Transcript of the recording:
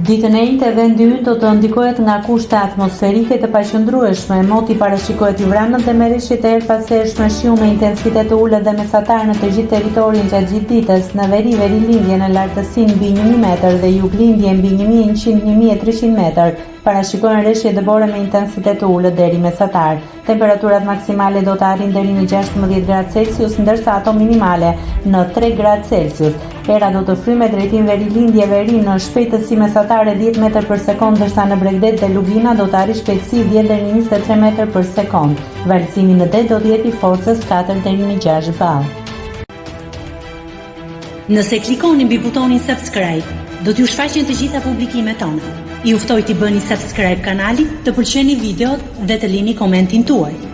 Ditën e njëjtë vendi ynë do të ndikohet nga kushte atmosferike të paqëndrueshme. Moti parashikohet i vranët dhe merreshjet e erëpashershme shiu me intensitet të ulët dhe mesatar në të gjithë territorin gjatë gjithë ditës. Në veri lindje në lartësinë mbi 1000 metër dhe juglindje mbi 1100-1300 metër. Parashikohen rreshje dëbore me intensitet të ulët deri mesatar. Temperaturat maksimale do të arrijnë deri në 16 gradë Celsius, ndërsa ato minimale në 3 gradë Celsius. Era do të fryjë me drejtim verilindje veri në shpejtësi mesatare 10 metër për sekond, ndërsa në Bregdet dhe Lubina do të arrijë shpejtësi 10 deri në 23 metër për sekond. Valësimi në det do të jetë i forcës 4 deri në 6 ball. Nëse klikoni mbi butonin subscribe, do t'ju shfaqen të gjitha publikimet tona. Ju ftoj t'i bëni subscribe kanalit, të pëlqeni videot dhe të lini komentin tuaj.